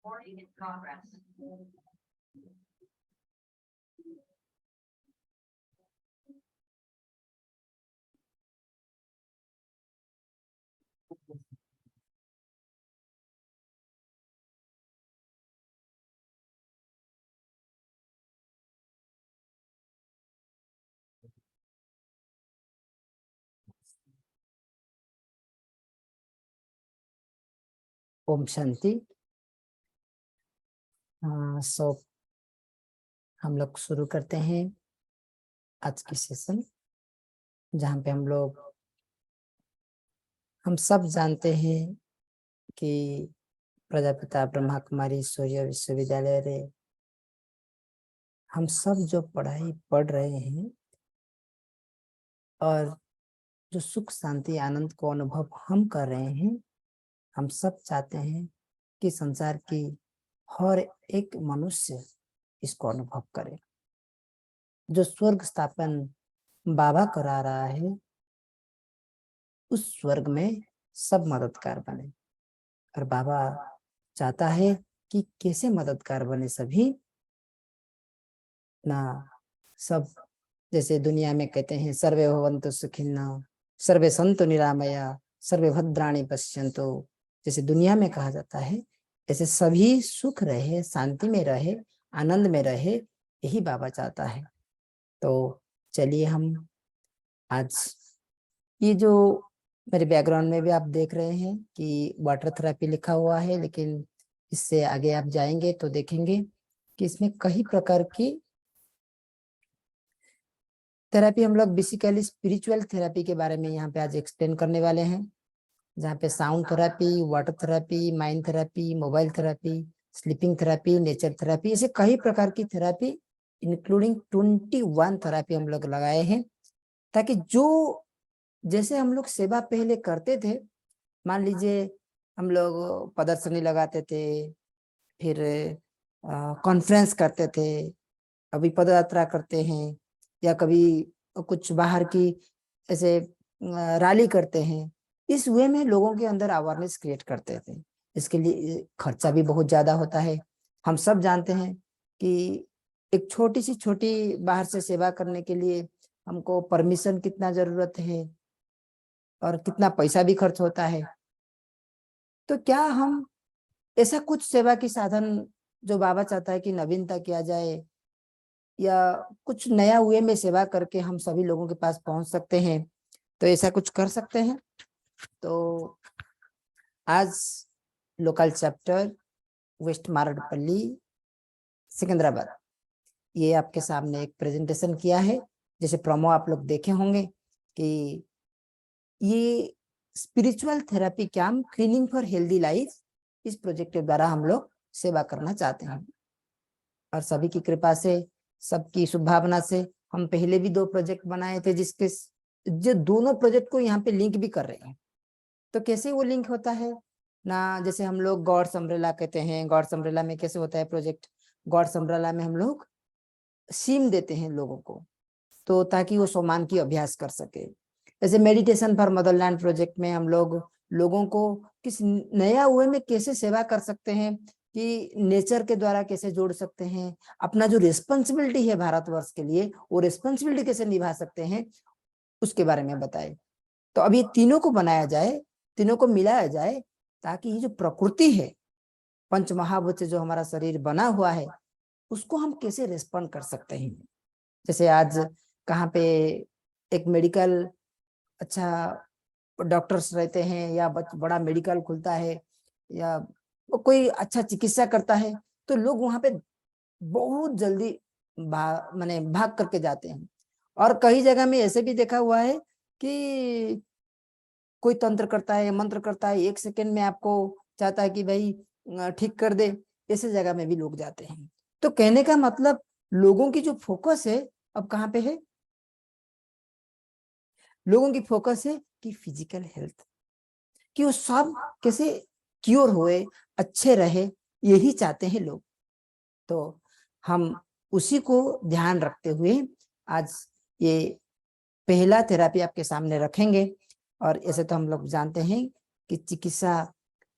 Recording in progress. Om Shanti. सो हम लोग शुरू करते हैं आज की सेशन, जहाँ पे हम सब जानते हैं कि प्रजापिता ब्रह्मा कुमारी सूर्य विश्वविद्यालय रे हम सब जो पढ़ाई पढ़ रहे हैं और जो सुख शांति आनंद को अनुभव हम कर रहे हैं, हम सब चाहते हैं कि संसार की हर एक मनुष्य इसको अनुभव करे। जो स्वर्ग स्थापन बाबा करा रहा है, उस स्वर्ग में सब मददगार बने। और बाबा चाहता है कि कैसे मददगार बने सभी ना। सब जैसे दुनिया में कहते हैं सर्वे भवन्तु सुखिनः, सर्वे सन्तु निरामया, सर्वे भद्राणि पश्यन्तु। जैसे दुनिया में कहा जाता है, ऐसे सभी सुख रहे, शांति में रहे, आनंद में रहे, यही बाबा चाहता है। तो चलिए हम आज ये जो मेरे बैकग्राउंड में भी आप देख रहे हैं कि वाटर थेरेपी लिखा हुआ है, लेकिन इससे आगे आप जाएंगे तो देखेंगे कि इसमें कई प्रकार की थेरेपी, हम लोग बेसिकली स्पिरिचुअल थेरेपी के बारे में यहाँ पे आज एक्सप्लेन करने वाले हैं, जहाँ पे sound therapy, water therapy, mind therapy, mobile therapy, sleeping therapy, nature therapy, ऐसे कई प्रकार की थेरेपी इंक्लूडिंग 21 थेरेपी हम लोग लगाए हैं, ताकि जो जैसे हम लोग सेवा पहले करते थे, मान लीजिए हम लोग प्रदर्शनी लगाते थे, फिर कॉन्फ्रेंस करते थे, अभी पद यात्रा करते हैं, या कभी कुछ बाहर की ऐसे रैली करते हैं, इस वे में लोगों के अंदर अवेयरनेस क्रिएट करते थे। इसके लिए खर्चा भी बहुत ज्यादा होता है। हम सब जानते हैं कि एक छोटी सी छोटी बाहर से सेवा करने के लिए हमको परमिशन कितना जरूरत है और कितना पैसा भी खर्च होता है। तो क्या हम ऐसा कुछ सेवा की साधन जो बाबा चाहता है कि नवीनता किया जाए, या कुछ नया वे में सेवा करके हम सभी लोगों के पास पहुंच सकते हैं, तो ऐसा कुछ कर सकते हैं। तो आज लोकल चैप्टर वेस्ट मारडपल्ली सिकंदराबाद, ये आपके सामने एक प्रेजेंटेशन किया है। जैसे प्रोमो आप लोग देखे होंगे कि ये spiritual therapy camp cleaning for healthy life, इस प्रोजेक्ट के द्वारा हम लोग सेवा करना चाहते हैं। और सभी की कृपा से, सबकी शुभभावना से हम पहले भी 2 प्रोजेक्ट बनाए थे, जिसके जो दोनों प्रोजेक्ट को यहाँ पे लिंक भी कर रहे हैं। तो कैसे वो लिंक होता है ना, जैसे हम लोग गॉड्स अम्ब्रेला कहते हैं, गॉड्स अम्ब्रेला में कैसे होता है प्रोजेक्ट, गॉड्स अम्ब्रेला में हम लोग सीम देते हैं लोगों को, तो ताकि वो सोमान की अभ्यास कर सके। जैसे मेडिटेशन फॉर मदरलैंड प्रोजेक्ट में हम लोग लोगों को किस नया वे में कैसे सेवा कर सकते हैं, कि नेचर के द्वारा कैसे जोड़ सकते हैं, अपना जो रिस्पॉन्सिबिलिटी है भारतवर्ष के लिए, वो रिस्पॉन्सिबिलिटी कैसे निभा सकते हैं, उसके बारे में बताए। तो अब ये तीनों को बनाया जाए, तीनों को मिलाया जाए, ताकि ये जो प्रकृति है, पंच महाभूत से जो हमारा शरीर बना हुआ है, उसको हम कैसे रिस्पॉन्ड कर सकते हैं। जैसे आज कहाँ पे एक मेडिकल अच्छा डॉक्टर्स रहते हैं, या बड़ा मेडिकल खुलता है, या कोई अच्छा चिकित्सा करता है, तो लोग वहां पे बहुत जल्दी माने भाग करके जाते हैं। और कई जगह में ऐसे भी देखा हुआ है कि कोई तंत्र करता है, मंत्र करता है, 1 सेकंड में आपको चाहता है कि भाई ठीक कर दे, ऐसे जगह में भी लोग जाते हैं। तो कहने का मतलब, लोगों की जो फोकस है अब कहाँ पे है, लोगों की फोकस है कि फिजिकल हेल्थ, कि वो सब कैसे क्योर हुए, अच्छे रहे, यही चाहते हैं लोग। तो हम उसी को ध्यान रखते हुए आज ये पहला थेरेपी आपके सामने रखेंगे। और ऐसे तो हम लोग जानते हैं कि चिकित्सा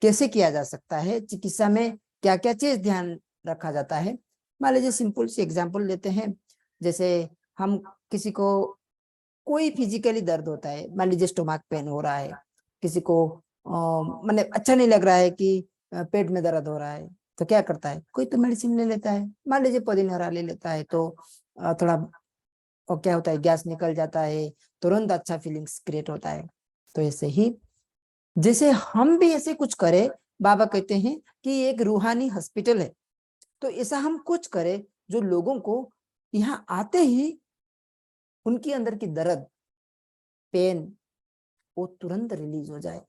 कैसे किया जा सकता है। चिकित्सा में क्या क्या चीज ध्यान रखा जाता है। मान लीजिए सिंपल सी एग्जांपल लेते हैं, जैसे हम किसी को कोई फिजिकली दर्द होता है, मान लीजिए स्टोमक पेन हो रहा है, किसी को मैंने अच्छा नहीं लग रहा है कि पेट में दर्द हो रहा है, तो क्या करता है, कोई तो मेडिसिन ले लेता है, मान लीजिए पुदीना ले लेता है, तो थोड़ा और क्या होता है, गैस निकल जाता है, तुरंत अच्छा फीलिंग्स क्रिएट होता है। तो ऐसे ही जैसे हम भी ऐसे कुछ करें, बाबा कहते हैं कि एक रूहानी हॉस्पिटल है, तो ऐसा हम कुछ करें जो लोगों को यहाँ आते ही उनके अंदर की दर्द, पेन, वो तुरंत रिलीज हो जाए।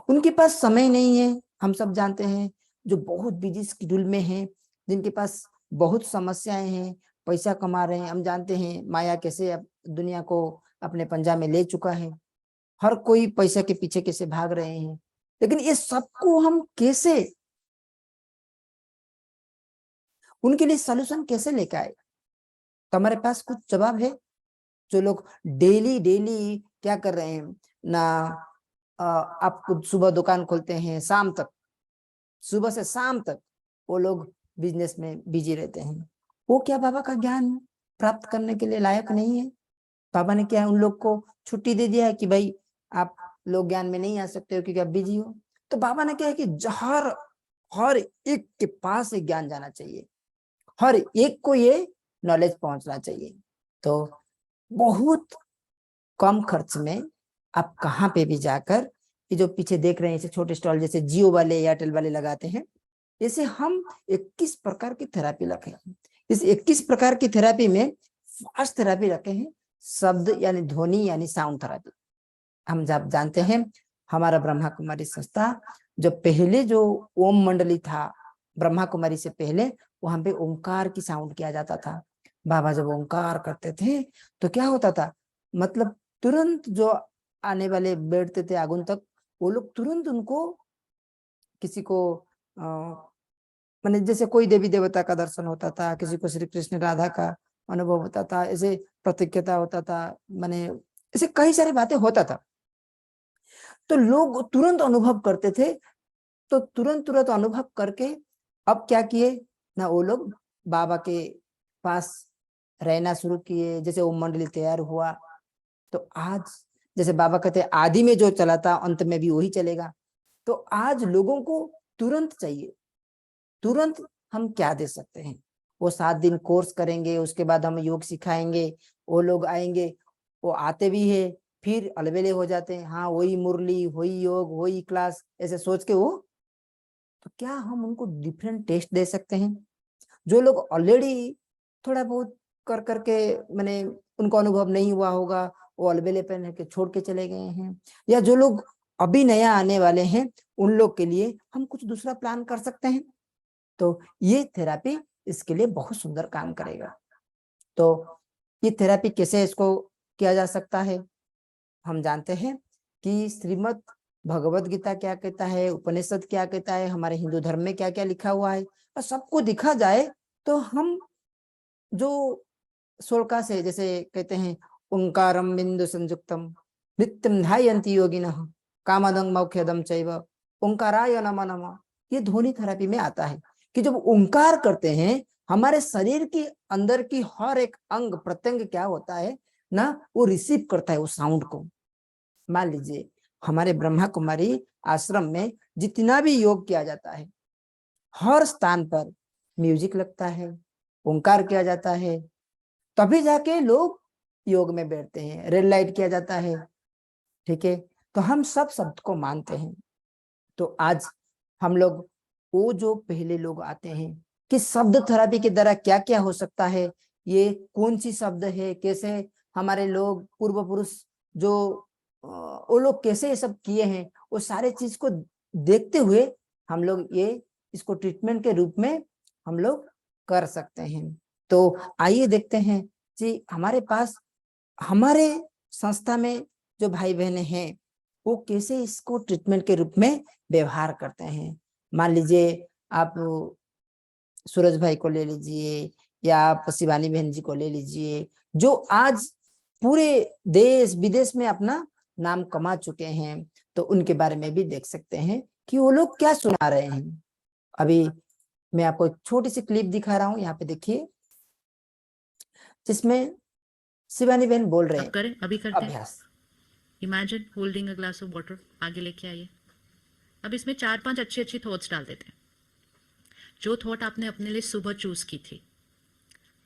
उनके पास समय नहीं है, हम सब जानते हैं, जो बहुत बिजी शेड्यूल में हैं, जिनके पास बहुत समस्याएं हैं, पैसा कमा रहे हैं, हम जानते हैं माया कैसे अब दुनिया को अपने पंजा में ले चुका है, हर कोई पैसे के पीछे कैसे भाग रहे हैं, लेकिन ये सबको हम कैसे, उनके लिए सॉल्यूशन कैसे लेके आए। तो हमारे पास कुछ जवाब है। जो लोग डेली डेली क्या कर रहे हैं ना, आप खुद सुबह दुकान खोलते हैं, शाम तक, सुबह से शाम तक वो लोग बिजनेस में बिजी रहते हैं, वो क्या बाबा का ज्ञान प्राप्त करने के लिए लायक नहीं है। बाबा ने क्या उन लोग को छुट्टी दे दिया है कि भाई आप लोग ज्ञान में नहीं आ सकते हो क्योंकि आप बिजी हो। तो बाबा ने क्या है कि हर हर एक के पास ये ज्ञान जाना चाहिए, हर एक को ये नॉलेज पहुंचना चाहिए। तो बहुत कम खर्च में आप कहाँ पे भी जाकर, ये जो पीछे देख रहे हैं ऐसे छोटे स्टॉल जैसे जियो वाले एयरटेल वाले लगाते हैं, जैसे हम 21 प्रकार की थेरेपी रखे हैं। इस 21 प्रकार की थेरेपी में फास्ट थेरेपी रखे हैं, शब्द यानी ध्वनि यानी साउंड थेरेपी। हम जब जानते हैं हमारा ब्रह्मा कुमारी संस्था, जो पहले जो ओम मंडली था, ब्रह्मा कुमारी से पहले वहां पे ओंकार की साउंड किया जाता था। बाबा जब ओंकार करते थे तो क्या होता था, मतलब तुरंत जो आने वाले बैठते थे आगुन तक, वो लोग तुरंत उनको किसी को माने जैसे कोई देवी देवता का दर्शन होता था, किसी को श्री कृष्ण राधा का अनुभव होता था, ऐसे प्रतिज्ञता होता था, माने ऐसे कई सारी बातें होता था, तो लोग तुरंत अनुभव करते थे। तो तुरंत तुरंत अनुभव करके अब क्या किए ना, वो लोग बाबा के पास रहना शुरू किए। जैसे ओम मंडली तैयार हुआ, तो आज जैसे बाबा कहते हैं आदि में जो चला था अंत में भी वही चलेगा। तो आज लोगों को तुरंत चाहिए, तुरंत हम क्या दे सकते हैं। वो 7 दिन कोर्स करेंगे, उसके बाद हम योग सिखाएंगे, वो लोग आएंगे, वो आते भी है फिर अलबेले हो जाते हैं, हाँ वही मुरली वही योग वही क्लास ऐसे सोच के वो, तो क्या हम उनको डिफरेंट टेस्ट दे सकते हैं। जो लोग ऑलरेडी थोड़ा बहुत कर करके मैंने उनको अनुभव नहीं हुआ होगा, वो अलबेले पहन के छोड़ के चले गए हैं, या जो लोग अभी नया आने वाले हैं उन लोग के लिए हम कुछ दूसरा प्लान कर सकते हैं। तो ये थेरेपी इसके लिए बहुत सुंदर काम करेगा। तो ये थेरेपी कैसे इसको किया जा सकता है, हम जानते हैं कि श्रीमद् भगवत गीता क्या कहता है, उपनिषद क्या कहता है, हमारे हिंदू धर्म में क्या क्या लिखा हुआ है, और सबको दिखा जाए तो हम जो श्लोका से जैसे कहते हैं ओंकारम बिंदु संयुक्तम नित्यम ध्यायन्ति योगिनः कामदं मौख्यदं चैव ओंकाराय नमः नमः, ये ध्वनि थेरेपी में आता है कि जब ओंकार करते हैं हमारे शरीर के अंदर की हर एक अंग प्रत्यंग क्या होता है ना, वो रिसीव करता है उस साउंड को। मान लीजिए हमारे ब्रह्मा कुमारी आश्रम में जितना भी योग किया जाता है, हर स्थान पर म्यूजिक लगता है, ओंकार किया जाता है, तभी जाके लोग योग में बैठते हैं, रेड लाइट किया जाता है, ठीक है। तो हम सब शब्द को मानते हैं। तो आज हम लोग वो जो पहले लोग आते हैं कि शब्द थेरेपी के द्वारा क्या क्या हो सकता है, ये कौन सी शब्द है, कैसे हमारे लोग पूर्व पुरुष जो वो लोग कैसे ये सब किए हैं, वो सारे चीज को देखते हुए हम लोग ये इसको ट्रीटमेंट के रूप में हम लोग कर सकते हैं। तो आइए देखते हैं जी हमारे पास हमारे संस्था में जो भाई बहने हैं वो कैसे इसको ट्रीटमेंट के रूप में व्यवहार करते हैं। मान लीजिए आप सूरज भाई को ले लीजिए, या आप शिवानी बहन जी को ले लीजिए, जो आज पूरे देश विदेश में अपना नाम कमा चुके हैं, तो उनके बारे में भी देख सकते हैं कि वो लोग क्या सुना रहे हैं। अभी मैं आपको एक छोटी सी क्लिप दिखा रहा हूँ, यहाँ पे देखिए, जिसमें शिवानी बहन बोल रहे अब हैं करें, अभी करते हैं। अभ्यास। Imagine holding a glass of water, आगे लेके आइए। अब इसमें 4-5 अच्छी अच्छी थॉट्स डाल देते हैं। जो थॉट आपने अपने लिए सुबह चूज की थी,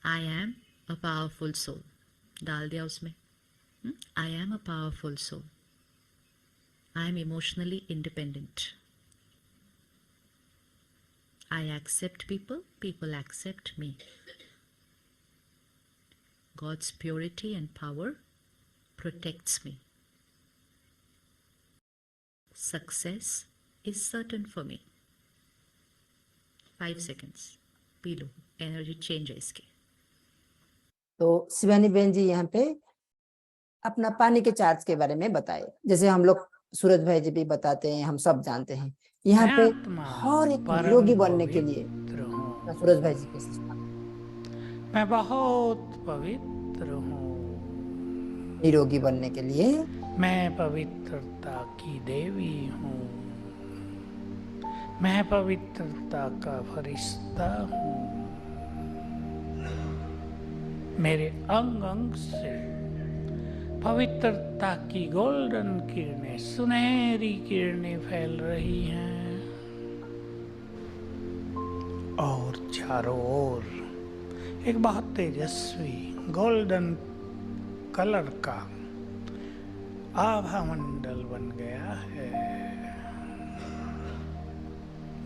I am a powerful soul, डाल दिया उसमें। I am a powerful soul, I am emotionally independent, I accept people, people accept me, God's purity and power protects me. Success is certain for me. 5 seconds. पी लो, energy change है इसकी। तो शिवानी बहन जी यहाँ पे अपना पानी के चार्ज के बारे में बताए, जैसे हम लोग सूरज भाई जी भी बताते हैं, हम सब जानते हैं। यहाँ पे हर एक निरोगी बनने के लिए सूरज भाई जी कैसे मैं बहुत पवित्र हूँ। निरोगी बनने के लिए मैं पवित्रता की देवी हूँ। मैं पवित्रता का फरिश्ता हूँ। मेरे अंग अंग से पवित्रता की गोल्डन किरणें, सुनहरी किरणें फैल रही हैं और चारों ओर एक बहुत तेजस्वी गोल्डन कलर का आभा मंडल बन गया है।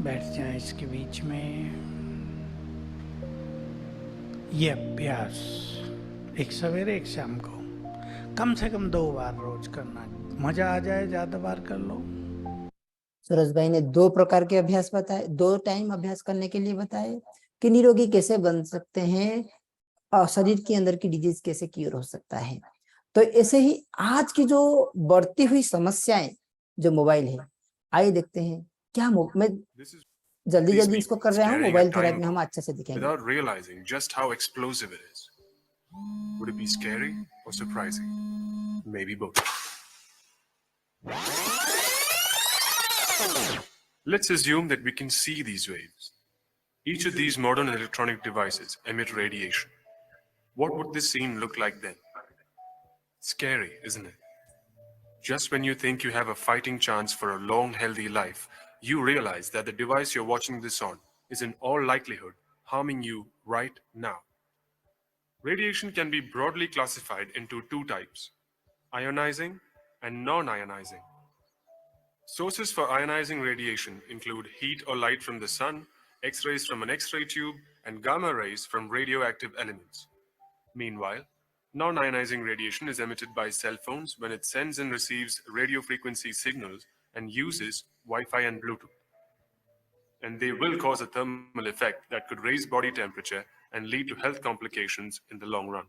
बैठ जाएं इसके बीच में। ये अभ्यास एक सवेरे एक शाम को कम से कम 2 बार रोज करना। मजा आ जाए ज्यादा बार कर लो। सूरज भाई ने 2 प्रकार के अभ्यास बताए, 2 टाइम अभ्यास करने के लिए बताए कि निरोगी कैसे बन सकते हैं और शरीर के अंदर की डिजीज कैसे क्योर हो सकता है। तो ऐसे ही आज की जो बढ़ती हुई समस्याएं जो मोबाइल है, आइए देखते हैं क्या मैं जल्दी जल्दी इसको कर रहा हूँ, मोबाइल थेरेपी में हम अच्छे से दिखेंगे। Without realizing just how explosive it is. Would it be scary or surprising? Maybe both. Let's assume that we can see these waves. Each of these modern electronic devices emit radiation. What would this scene look like then? Scary, isn't it? Just when you think you have a fighting chance for a long, healthy life, you realize that the device you're watching this on is in all likelihood harming you right now. Radiation can be broadly classified into 2 types: ionizing and non-ionizing. Sources for ionizing radiation include heat or light from the sun, X-rays from an X-ray tube, and gamma rays from radioactive elements. Meanwhile, non-ionizing radiation is emitted by cell phones when it sends and receives radio frequency signals and uses Wi-Fi and Bluetooth. And they will cause a thermal effect that could raise body temperature and lead to health complications in the long run.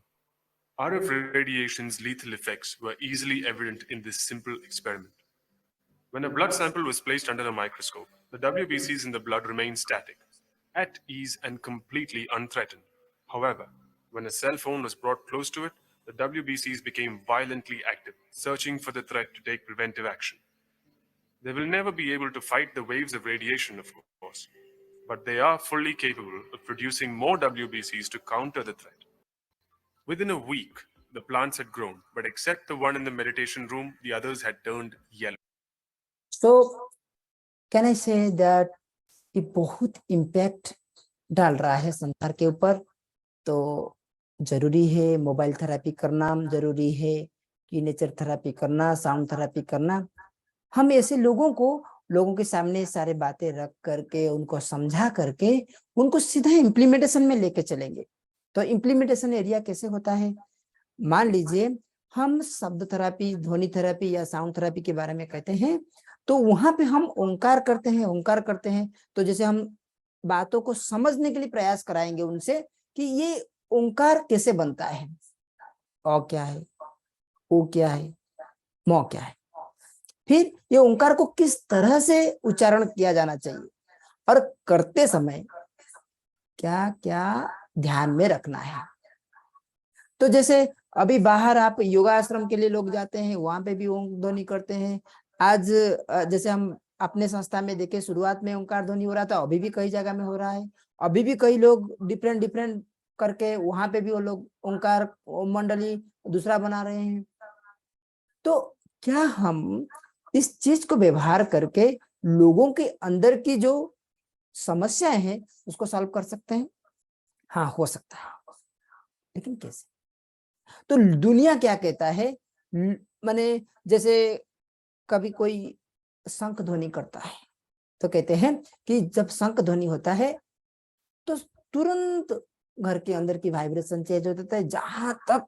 RF radiation's lethal effects were easily evident in this simple experiment. When a blood sample was placed under a microscope, the WBCs in the blood remained static, at ease and completely unthreatened. However, when a cell phone was brought close to it, the WBCs became violently active, searching for the threat to take preventive action. They will never be able to fight the waves of radiation, of course, but they are fully capable of producing more WBCs to counter the threat. Within a week, the plants had grown, but except the one in the meditation room, the others had turned yellow. So, can I say that ये बहुत impact डाल रहा है संसार के ऊपर। तो जरूरी है मोबाइल थेरेपी करना, जरूरी है कि नेचर थेरेपी करना, साउंड थेरेपी करना। हम ऐसे लोगों के सामने सारे बातें रख करके, उनको समझा करके, उनको सीधा इम्प्लीमेंटेशन में लेके चलेंगे। तो इम्प्लीमेंटेशन एरिया कैसे होता है? मान लीजिए हम शब्द थेरेपी, ध्वनि थेरेपी या साउंड थेरेपी के बारे में कहते हैं, तो वहां पे हम ओंकार करते हैं। तो जैसे हम बातों को समझने के लिए प्रयास कराएंगे उनसे कि ये ओंकार कैसे बनता है, औ क्या है, ओ क्या है, मौ क्या है, फिर ये ओंकार को किस तरह से उच्चारण किया जाना चाहिए और करते समय क्या क्या ध्यान में रखना है। तो जैसे अभी बाहर आप योगा आश्रम के लिए लोग जाते हैं, वहां पे भी ओम ध्वनि करते हैं। आज जैसे हम अपने संस्था में देखे शुरुआत में ओंकार ध्वनि हो रहा था, अभी भी कई जगह में हो रहा है। अभी भी कई लोग डिफरेंट डिफरेंट करके वहां पे भी वो लोग ओंकार मंडली दूसरा बना रहे हैं। तो क्या हम इस चीज को व्यवहार करके लोगों के अंदर की जो समस्याएं हैं उसको सॉल्व कर सकते हैं? हाँ, हो सकता है, लेकिन कैसे? तो दुनिया क्या कहता है, माने जैसे कभी कोई शंख ध्वनि करता है तो कहते हैं कि जब शंख ध्वनि होता है तो तुरंत घर के अंदर की वाइब्रेशन चेंज हो जाता है, जहां तक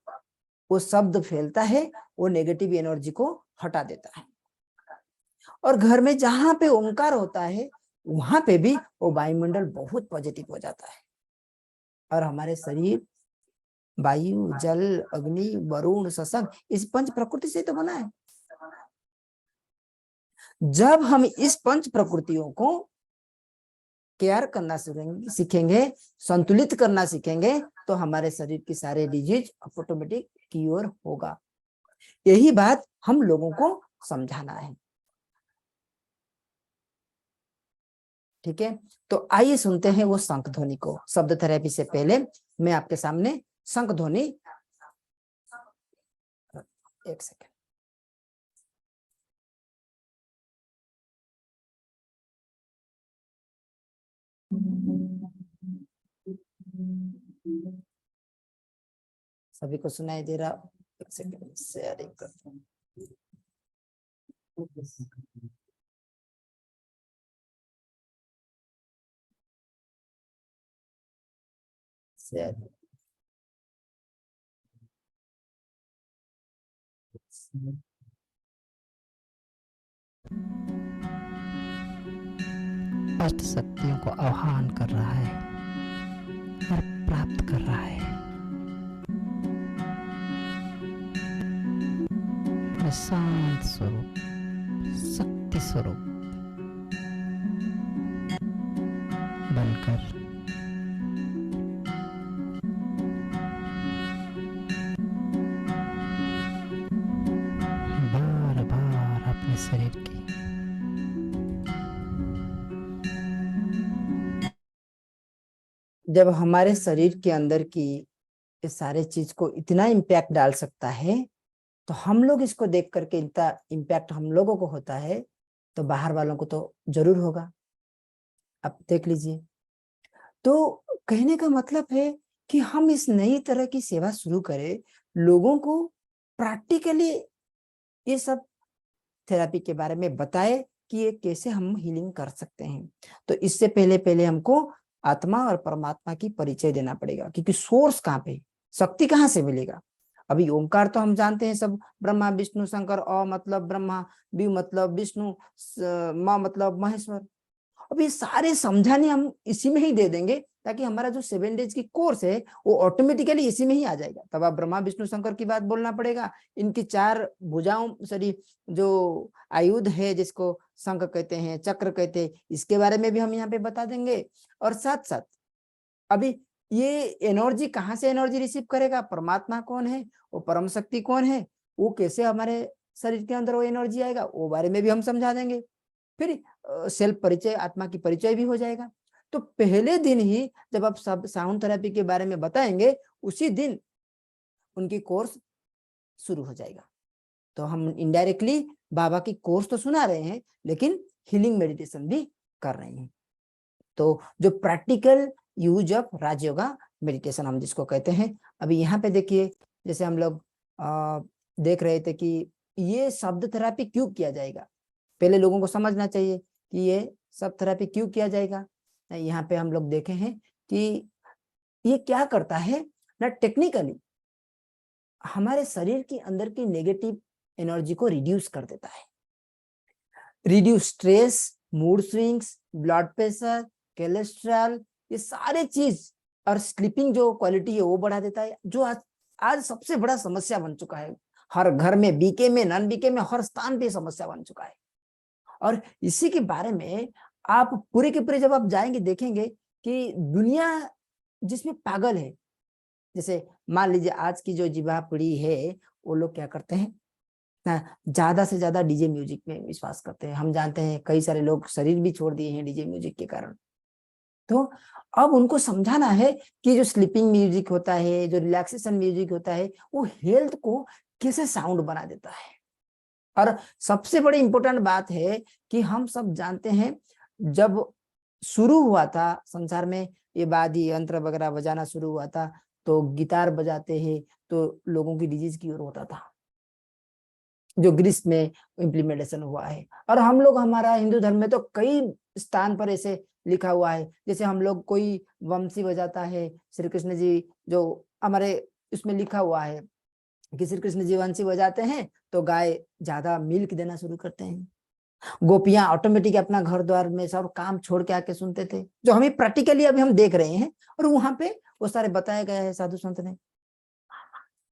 वो शब्द फैलता है वो नेगेटिव एनर्जी को हटा देता है। और घर में जहां पे ओंकार होता है वहां पे भी वो वायुमंडल बहुत पॉजिटिव हो जाता है। और हमारे शरीर वायु, जल, अग्नि, वरुण, शशंक इस पंच प्रकृति से तो बना है। जब हम इस पंच प्रकृतियों को केयर करना सीखेंगे, संतुलित करना सीखेंगे, तो हमारे शरीर की सारे डिजीज ऑटोमेटिक क्योर होगा। यही बात हम लोगों को समझाना है। ठीक है, तो आइए सुनते हैं वो शंख ध्वनि को। शब्द थेरेपी से पहले मैं आपके सामने शंख ध्वनि, एक सेकंड, सभी को सुनाई दे रहा? एक सेकंड, शेयरिंग करता हूं। शेयर, अष्ट शक्तियों को आह्वान कर रहा है और प्राप्त कर रहा है। मैं शांत स्वरूप, शक्ति स्वरूप बनकर बार बार अपने शरीर की जब हमारे शरीर के अंदर की ये सारे चीज को इतना इम्पैक्ट डाल सकता है, तो हम लोग इसको देख करके इतना इम्पैक्ट हम लोगों को होता है, तो बाहर वालों को तो जरूर होगा। आप देख लीजिए। तो कहने का मतलब है कि हम इस नई तरह की सेवा शुरू करें, लोगों को प्रैक्टिकली ये सब थेरेपी के बारे में बताए कि ये कैसे हम हीलिंग कर सकते हैं। तो इससे पहले पहले हमको आत्मा और परमात्मा की परिचय देना पड़ेगा, क्योंकि सोर्स कहाँ पे, शक्ति कहाँ से मिलेगा। अभी ओंकार तो हम जानते हैं सब, ब्रह्मा विष्णु शंकर, अ मतलब ब्रह्मा, बी मतलब विष्णु, म मतलब महेश्वर। अब ये सारे समझाने हम इसी में ही दे देंगे, ताकि हमारा जो 7 डेज की कोर्स है वो ऑटोमेटिकली इसी में ही आ जाएगा। तब आप ब्रह्मा विष्णु शंकर की बात बोलना पड़ेगा, इनकी 4 भुजाओं, सॉरी जो आयुध है जिसको शंख कहते हैं, चक्र कहते हैं, इसके बारे में भी हम यहाँ पे बता देंगे। और साथ साथ अभी ये एनर्जी कहाँ से एनर्जी रिसीव करेगा, परमात्मा कौन है, वो परम शक्ति कौन है, वो कैसे हमारे शरीर के अंदर वो एनर्जी आएगा, वो बारे में भी हम समझा देंगे। फिर सेल्फ परिचय, आत्मा की परिचय भी हो जाएगा। तो पहले दिन ही जब आप सब साउंड थेरेपी के बारे में बताएंगे, उसी दिन उनकी कोर्स शुरू हो जाएगा। तो हम इनडायरेक्टली बाबा की कोर्स तो सुना रहे हैं, लेकिन हीलिंग मेडिटेशन भी कर रहे हैं। तो जो practical use of Rajyoga meditation हम जिसको कहते हैं, अभी यहाँ पे देखिए, जैसे हम लोग देख रहे थे कि ये शब्द थेरेपी क्यों किया जाएगा। पहले लोगों को समझना चाहिए कि ये सब थेरेपी क्यों किया जाएगा। यहाँ पे हम लोग देखे हैं कि ये क्या करता है ना, टेक्निकली हमारे शरीर के अंदर की नेगेटिव एनर्जी को रिड्यूस कर देता है। Reduce stress, mood swings, blood pressure, cholesterol, ये सारे चीज, और स्लीपिंग जो क्वालिटी है वो बढ़ा देता है, जो आज सबसे बड़ा समस्या बन चुका है। हर घर में, बीके में, नॉन बीके में, हर स्थान पे समस्या बन चुका है। और इसी के बारे में आप पूरे के पूरे जब आप जाएंगे देखेंगे कि दुनिया जिसमें पागल है। जैसे मान लीजिए आज की जो युवा पीढ़ी है, वो लोग क्या करते हैं, ज्यादा से ज्यादा डीजे म्यूजिक में विश्वास करते हैं। हम जानते हैं कई सारे लोग शरीर भी छोड़ दिए हैं डीजे म्यूजिक के कारण। तो अब उनको समझाना है कि जो स्लीपिंग म्यूजिक होता है, जो रिलैक्सेशन म्यूजिक होता है, वो हेल्थ को कैसे साउंड बना देता है। और सबसे बड़ी इंपॉर्टेंट बात है कि हम सब जानते हैं जब शुरू हुआ था संसार में ये वाद्य यंत्र वगैरह बजाना शुरू हुआ था, तो गिटार बजाते हैं तो लोगों की डिजीज क्योर होता था, जो ग्रीस में इम्प्लीमेंटेशन हुआ है। और हम लोग, हमारा हिंदू धर्म में तो कई स्थान पर ऐसे लिखा हुआ है, जैसे हम लोग कोई वंशी बजाता है, श्री कृष्ण जी जो हमारे इसमें लिखा हुआ है कि श्री कृष्ण जी वंशी बजाते हैं तो गाय ज्यादा मिल्क देना शुरू करते हैं। गोपियां ऑटोमेटिक अपना घर द्वार में सब काम छोड़ के आके सुनते थे, जो हमें प्रैक्टिकली अभी हम देख रहे हैं, और वहां पे वो सारे बताया गया है साधु संत ने।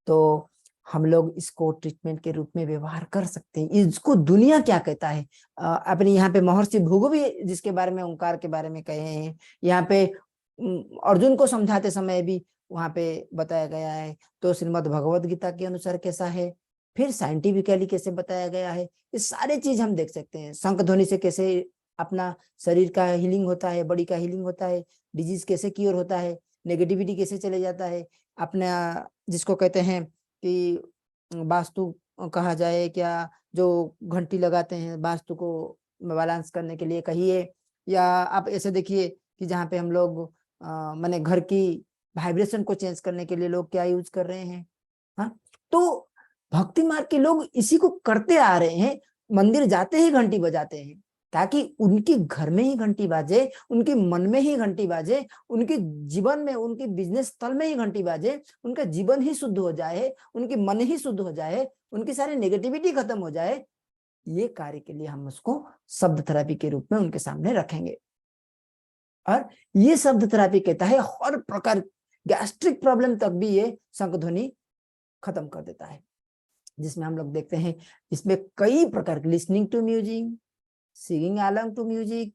तो हम लोग इसको ट्रीटमेंट के रूप में व्यवहार कर सकते हैं। इसको दुनिया क्या कहता है, अपने यहाँ पे महर्षि भृगु भी जिसके बारे में, ओंकार के बारे में कहे हैं, यहाँ पे अर्जुन को समझाते समय भी वहां पे बताया गया है। तो श्रीमद् भगवद गीता के अनुसार कैसा है, फिर साइंटिफिकली कैसे बताया गया है, ये सारे चीज हम देख सकते हैं। शंख ध्वनि से कैसे अपना शरीर का हीलिंग होता है, बॉडी का हीलिंग होता है, डिजीज कैसे क्योर होता है, नेगेटिविटी कैसे चले जाता है। अपना जिसको कहते हैं कि वास्तु कहा जाए, क्या जो घंटी लगाते हैं वास्तु को बैलेंस करने के लिए कहिए, या आप ऐसे देखिए कि जहाँ पे हम लोग माने घर की वाइब्रेशन को चेंज करने के लिए लोग क्या यूज कर रहे हैं। हाँ, तो भक्ति मार्ग के लोग इसी को करते आ रहे हैं। मंदिर जाते ही घंटी बजाते हैं ताकि उनकी घर में ही घंटी बाजे, उनके मन में ही घंटी बाजे, उनके जीवन में, उनके बिजनेस स्थल में ही घंटी बाजे, उनका जीवन ही शुद्ध हो जाए, उनकी मन ही शुद्ध हो जाए, उनकी सारी नेगेटिविटी खत्म हो जाए। ये कार्य के लिए हम उसको शब्द थेरेपी के रूप में उनके सामने रखेंगे। और ये शब्द थेरेपी कहता है हर प्रकार गैस्ट्रिक प्रॉब्लम तक भी ये शंख ध्वनि खत्म कर देता है, जिसमें हम लोग देखते हैं इसमें कई प्रकार के listening to music, singing along to music,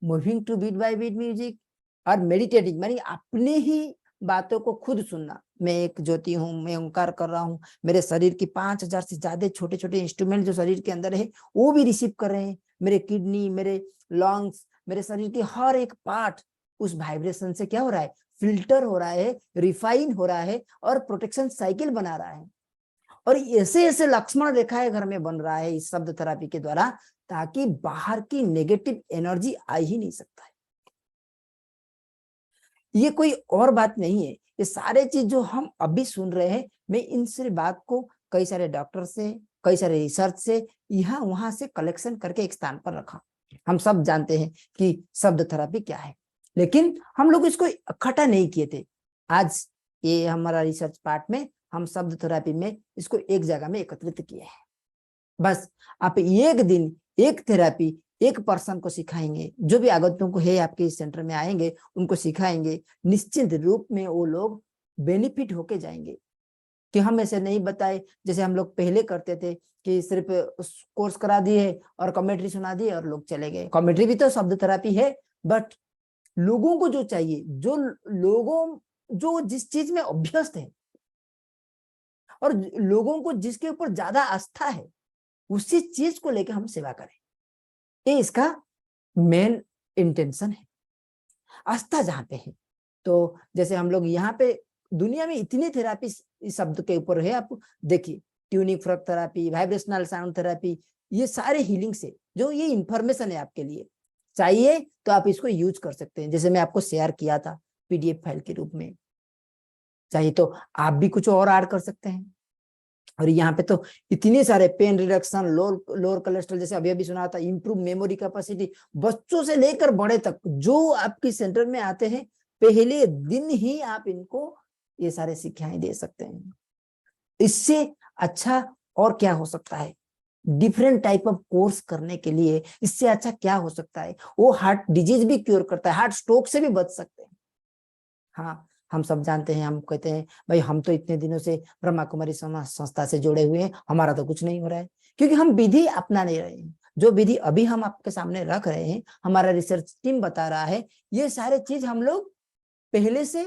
moving to beat by beat music, और मेडिटेटिंग मानी अपने ही बातों को खुद सुनना। मैं एक ज्योति हूँ, मैं ओंकार कर रहा हूँ, मेरे शरीर की 5000 से ज्यादा छोटे छोटे इंस्ट्रूमेंट जो शरीर के अंदर है वो भी रिसीव कर रहे हैं। मेरे किडनी, मेरे लंग्स, मेरे शरीर की हर एक पार्ट उस वाइब्रेशन से क्या हो रहा है, फिल्टर हो रहा है, रिफाइन हो रहा है, और प्रोटेक्शन साइकिल बना रहा है। और ऐसे ऐसे लक्ष्मण रेखाएं घर में बन रहा है इस शब्द थेरेपी के द्वारा, ताकि बाहर की नेगेटिव एनर्जी आ ही नहीं सकता है। ये कोई और बात नहीं है, ये सारे चीज जो हम अभी सुन रहे हैं, मैं इन सारी बात को कई सारे डॉक्टर से, कई सारे रिसर्च से, यहाँ वहां से कलेक्शन करके एक स्थान पर रखा। हम सब जानते हैं कि शब्द थेरेपी क्या है, लेकिन हम लोग इसको इकट्ठा नहीं किए थे। आज ये हमारा रिसर्च पार्ट में हम शब्द थेरेपी में इसको एक जगह में एकत्रित किए हैं। बस आप एक दिन एक थेरेपी एक पर्सन को सिखाएंगे, जो भी आगंतुकों को है आपके इस सेंटर में आएंगे उनको सिखाएंगे, निश्चित रूप में वो लोग बेनिफिट होके जाएंगे। कि हम ऐसे नहीं बताए जैसे हम लोग पहले करते थे कि सिर्फ कोर्स करा दिए और कमेंट्री सुना दिए और लोग चले गए। कमेंट्री भी तो शब्द थेरेपी है, बट लोगों को जो चाहिए, जो लोगों जो जिस चीज में अभ्यस्त है और लोगों को जिसके ऊपर ज्यादा आस्था है, उसी चीज को लेकर हम सेवा करें, ये इसका मेन इंटेंशन है। आस्था जहां पे है, तो जैसे हम लोग यहाँ पे दुनिया में इतनी थेरेपी इस शब्द के ऊपर है, आप देखिए tuning frock therapy, vibrational sound therapy, ये सारे हीलिंग से जो ये इंफॉर्मेशन है आपके लिए चाहिए तो आप इसको यूज कर सकते हैं। जैसे मैं आपको शेयर किया था पीडीएफ फाइल के रूप में, चाहिए तो आप भी कुछ और ऐड कर सकते हैं। और यहाँ पे तो इतने सारे पेन रिडक्शन, लोअर कोलेस्ट्रॉल, जैसे अभी अभी सुना था, इंप्रूव मेमोरी कैपेसिटी, बच्चों से लेकर बड़े तक जो आपके सेंटर में आते हैं पहले दिन ही आप इनको ये सारे शिक्षाएं दे सकते हैं। इससे अच्छा और क्या हो सकता है? डिफरेंट टाइप ऑफ कोर्स करने के लिए इससे अच्छा क्या हो सकता है? वो हार्ट डिजीज भी क्योर करता है, हार्ट स्ट्रोक से भी बच सकते हैं। हाँ, हम सब जानते हैं, हम कहते हैं भाई हम तो इतने दिनों से ब्रह्मा कुमारी समाज संस्था से जुड़े हुए हैं, हमारा तो कुछ नहीं हो रहा है, क्योंकि हम विधि अपना नहीं रहे हैं। जो विधि अभी हम आपके सामने रख रहे हैं, हमारा रिसर्च टीम बता रहा है, ये सारे चीज हम लोग पहले से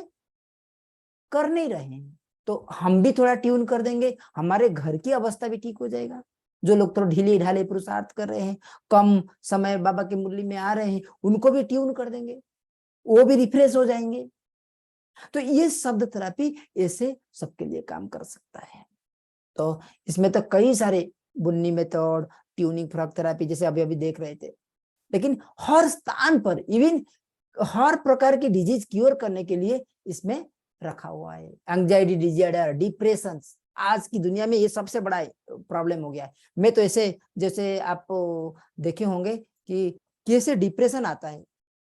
कर नहीं रहे हैं। तो हम भी थोड़ा ट्यून कर देंगे, हमारे घर की अवस्था भी ठीक हो जाएगा, जो लोग थोड़ा ढीले ढाले पुरुषार्थ कर रहे हैं, कम समय बाबा की मुरली में आ रहे हैं, उनको भी ट्यून कर देंगे, वो भी रिफ्रेश हो जाएंगे। तो ये शब्द थेरेपी ऐसे सबके लिए काम कर सकता है। तो इसमें तो कई सारे बुन्नी मेथड, ट्यूनिंग फ्रॉग थेरेपी जैसे अभी अभी देख रहे थे, लेकिन हर स्थान पर इवन हर प्रकार की डिजीज क्योर करने के लिए इसमें रखा हुआ है। एंजाइटी डिसऑर्डर, डिप्रेशन, आज की दुनिया में ये सबसे बड़ा प्रॉब्लम हो गया है। मैं तो ऐसे, जैसे आप देखे होंगे कि कैसे डिप्रेशन आता है,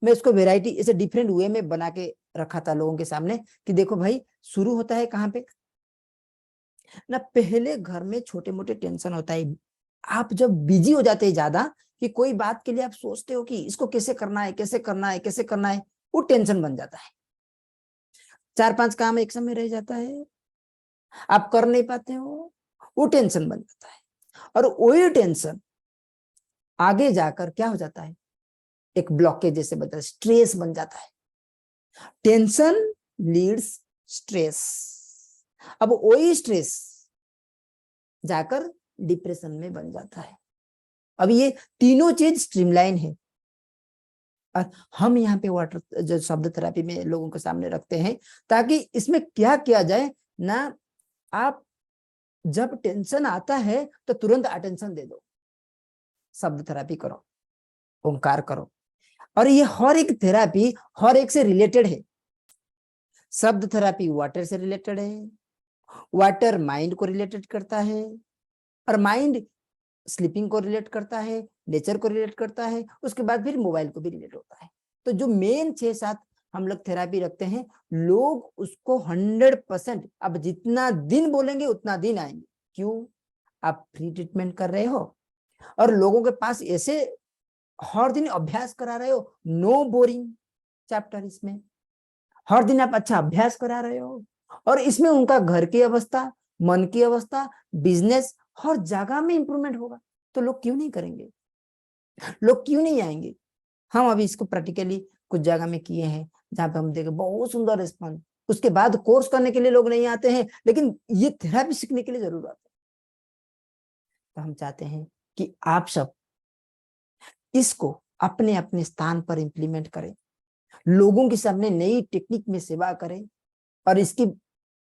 मैं इसको वेराइटी ऐसे डिफरेंट वे में बना के रखा था लोगों के सामने कि देखो भाई, शुरू होता है कहाँ पे ना, पहले घर में छोटे मोटे टेंशन होता है। आप जब बिजी हो जाते हैं ज्यादा कि कोई बात के लिए आप सोचते हो कि इसको कैसे करना है, कैसे करना है, कैसे करना है, वो टेंशन बन जाता है। 4-5 काम एक समय रह जाता है, आप कर नहीं पाते हो, वो टेंशन बन जाता है। और वही टेंशन आगे जाकर क्या हो जाता है, एक ब्लॉकेज जैसे बनता है, स्ट्रेस बन जाता है। टेंशन लीड्स स्ट्रेस, अब वही स्ट्रेस जाकर डिप्रेशन में बन जाता है। अब ये तीनों चीज स्ट्रीमलाइन है, और हम यहाँ पे वाटर जो शब्द थेरेपी में लोगों के सामने रखते हैं, ताकि इसमें क्या किया जाए ना, आप जब टेंशन आता है तो तुरंत अटेंशन दे दो, शब्द थेरेपी करो, ओंकार करो। और ये हर एक थेरेपी हर एक से रिलेटेड है। शब्द थेरेपी वाटर से रिलेटेड है, वाटर माइंड को रिलेटेड करता है, और माइंड स्लीपिंग को रिलेट करता है, नेचर को रिलेट करता है, उसके बाद फिर मोबाइल को भी रिलेट होता है। तो जो मेन 6-7 हम लोग थेरेपी रखते हैं, लोग उसको 100%, अब जितना दिन बोलेंगे उतना दिन आएंगे। क्यों? आप फ्री ट्रीटमेंट कर रहे हो और लोगों के पास ऐसे हर दिन अभ्यास करा रहे हो, नो बोरिंग चैप्टर, इसमें हर दिन आप अच्छा अभ्यास करा रहे हो, और इसमें उनका घर की अवस्था, मन की अवस्था, बिजनेस, हर जगह में इंप्रूवमेंट होगा। तो लोग क्यों नहीं करेंगे, लोग क्यों नहीं आएंगे? हम अभी इसको प्रैक्टिकली कुछ जगह में किए हैं, जहां पे हम देखे बहुत सुंदर रिस्पॉन्स। उसके बाद कोर्स करने के लिए लोग नहीं आते हैं, लेकिन ये थेरेपी सीखने के लिए जरूर आते हैं। तो हम चाहते हैं कि आप सब इसको अपने अपने स्थान पर इंप्लीमेंट करें, लोगों के सामने नई टेक्निक में सेवा करें, और इसकी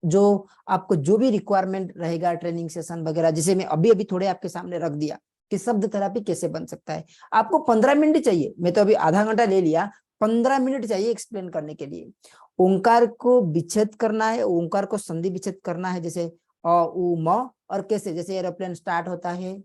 जो आपको जो भी रिक्वायरमेंट रहेगा, ट्रेनिंग सेशन वगैरह, जिसे मैं अभी अभी थोड़े आपके सामने रख दिया कि शब्द थेरेपी कैसे बन सकता है। आपको 15 मिनट चाहिए, मैं तो अभी आधा घंटा ले लिया, 15 मिनट चाहिए एक्सप्लेन करने के लिए। ओंकार को विच्छेद करना है, ओंकार को संधि विच्छेद करना है, जैसे अ उ म, और कैसे, जैसे एरोप्लेन स्टार्ट होता है,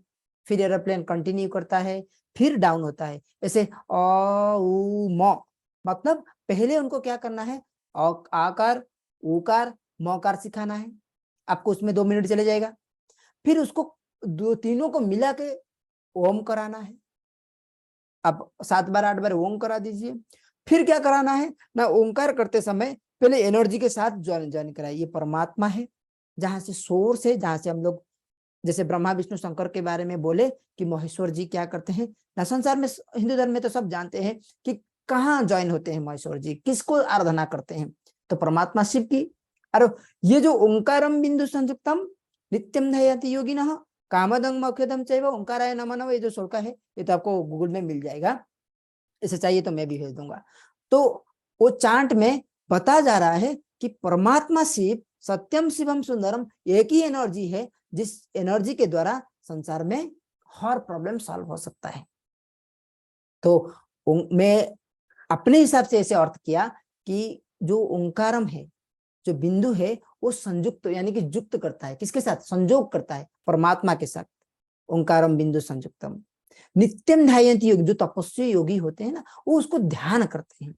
फिर एरोप्लेन कंटिन्यू करता है, फिर डाउन होता है, ऐसे अ उ म, मतलब पहले उनको क्या करना है, आकार, उकार, मौकार सिखाना है। आपको उसमें 2 मिनट चले जाएगा। फिर उसको तीनों को मिला के ओम कराना है। आप 7 बार 8 बार ओम करा दीजिए। फिर क्या कराना है ना, ओंकार करते समय पहले एनर्जी के साथ ज्वाइन कराइए। ये परमात्मा है, जहां से सोर्स है, जहां से हम लोग जैसे ब्रह्मा विष्णु शंकर के बारे में बोले कि महेश्वर जी क्या करते हैं ना, संसार में हिंदू धर्म में तो सब जानते हैं कि कहाँ ज्वाइन होते हैं महेश्वर जी, किसको आराधना करते हैं, तो परमात्मा शिव की। और ये जो ओंकारम बिंदु संयुक्तम नित्यम ध्यायति योगिनः कामदं मोक्षदं चैव ओंकाराय नमः नमः, ये जो श्लोक है ये तो आपको गूगल में मिल जाएगा, इसे चाहिए तो मैं भी भेज दूंगा। तो वो चांट में बता जा रहा है कि परमात्मा शिव सत्यम शिवम सुंदरम एक ही एनर्जी है, जिस एनर्जी के द्वारा संसार में हर प्रॉब्लम सॉल्व हो सकता है। तो मैं अपने हिसाब से ऐसे अर्थ किया कि जो ओंकारम है, जो बिंदु है, वो संयुक्त यानी कि युक्त करता है, किसके साथ, संयोग करता है, परमात्मा के साथ। ओंकारम बिंदु संयुक्तम नित्यम ध्यायन्ति योगी, जो तपस्वी योगी होते हैं ना, वो उसको ध्यान करते हैं।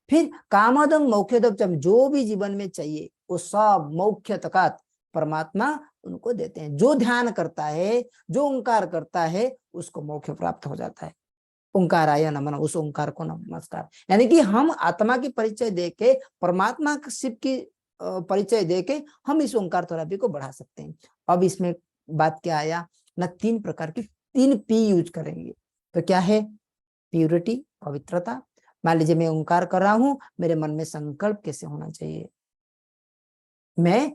फिर कामदं मोक्षदं, जो भी जीवन में चाहिए वो सब मोक्ष तक परमात्मा उनको देते हैं। जो ध्यान करता है, जो ओंकार करता है, उसको मोक्ष प्राप्त हो जाता है। ओंकाराय नमः, उस ओंकार को नमस्कार। यानी कि हम आत्मा की परिचय देके, परमात्मा शिव की परिचय देके हम इस ओंकार थेरेपी को बढ़ा सकते हैं। अब इसमें बात क्या आया ना, 3 प्रकार की 3 पी यूज करेंगे। तो क्या है, प्यूरिटी, पवित्रता। मान लीजिए मैं ओंकार कर रहा हूं, मेरे मन में संकल्प कैसे होना चाहिए, मैं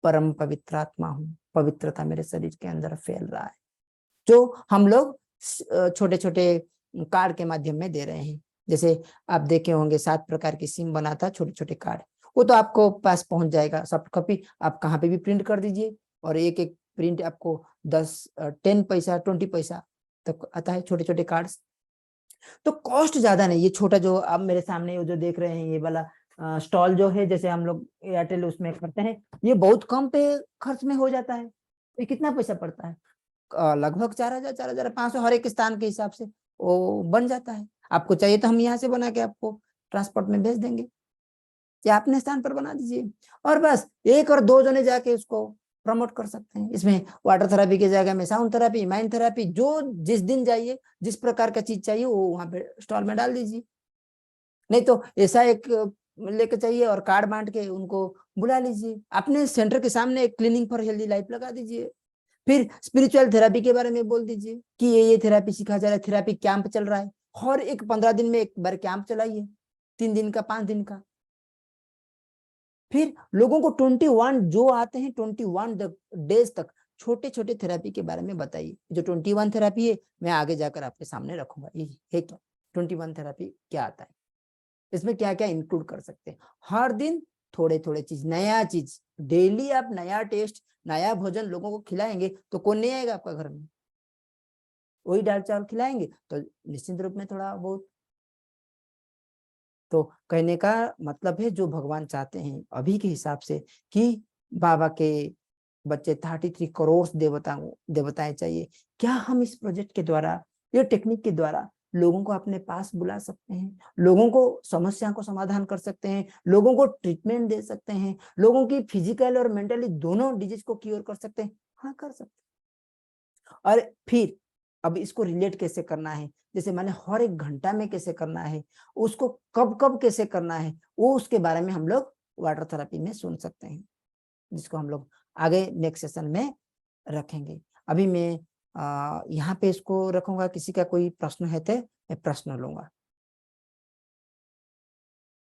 परम पवित्र आत्मा हूँ, पवित्रता मेरे शरीर के अंदर फैल रहा है, जो हम लोग छोटे छोटे कार्ड के माध्यम में दे रहे हैं। जैसे आप देखे होंगे 7 प्रकार की सिम बनाता, छोटे छोटे कार्ड, वो तो आपको पास पहुंच जाएगा सॉफ्ट कॉपी, आप कहाँ पे भी प्रिंट कर दीजिए, और एक एक प्रिंट आपको 10 पैसा 20 पैसा तक आता है, छोटे छोटे कार्ड्स। तो कॉस्ट ज्यादा नहीं, ये छोटा जो आप मेरे सामने जो देख रहे हैं ये वाला स्टॉल जो है, जैसे हम लोग एयरटेल उसमें करते हैं, ये बहुत कम पे खर्च में हो जाता है। ये कितना पैसा पड़ता है? लगभग 4,000 4,500 हर एक स्थान के हिसाब से वो बन जाता है। आपको चाहिए तो हम यहाँ से बना के आपको ट्रांसपोर्ट में भेज देंगे, या अपने स्थान पर बना दीजिए, और बस 1 और 2 जने जाके उसको प्रमोट कर सकते हैं। इसमें वाटर थेरेपी की जगह में साउंड थेरेपी, माइंड थेरेपी, जो जिस दिन जाइए जिस प्रकार का चीज चाहिए वो वहां पे स्टॉल में डाल दीजिए। नहीं तो ऐसा एक लेके चाहिए और कार्ड बांट के उनको बुला लीजिए, अपने सेंटर के सामने एक क्लीनिंग फॉर हेल्दी लाइफ लगा दीजिए। फिर स्पिरिचुअल थेरेपी के बारे में बोल दीजिए कि ये थेरेपी सिखा जा रहा है, थेरेपी कैंप चल रहा है, हर एक 15 दिन में एक बार कैंप चलाइए, 3 दिन का 5 दिन का। फिर लोगों को 21 जो आते हैं 21 डेज तक छोटे छोटे थेरेपी के बारे में बताइए। जो 21 थेरेपी है मैं आगे जाकर आपके सामने रखूंगा, ये है क्या 21 थेरेपी क्या आता है, इसमें क्या क्या इंक्लूड कर सकते हैं। हर दिन थोड़े थोड़े चीज, नया चीज, डेली आप नया टेस्ट, नया भोजन लोगों को खिलाएंगे तो कौन नहीं आएगा आपका घर में? वही दाल चावल खिलाएंगे तो निश्चित रूप में थोड़ा बहुत। तो कहने का मतलब है जो भगवान चाहते हैं अभी के हिसाब से कि बाबा के बच्चे 33 करोड़ देवताएं चाहिए, क्या हम इस प्रोजेक्ट के द्वारा, ये टेक्निक के द्वारा लोगों को अपने पास बुला सकते हैं, लोगों को समस्या को समाधान कर सकते हैं, लोगों को ट्रीटमेंट दे सकते हैं, लोगों की फिजिकल और मेंटली दोनों डिजीज को क्योर कर सकते हैं? हाँ कर सकते हैं। और फिर अब इसको रिलेट कैसे करना है, जैसे मैंने हर एक घंटा में कैसे करना है, उसको कब कब कैसे करना है, वो उसके बारे में हम लोग वाटर थेरेपी में सुन सकते हैं, जिसको हम लोग आगे नेक्स्ट सेशन में रखेंगे। अभी मैं यहाँ पे इसको रखूंगा, किसी का कोई प्रश्न है तो मैं प्रश्न लूंगा।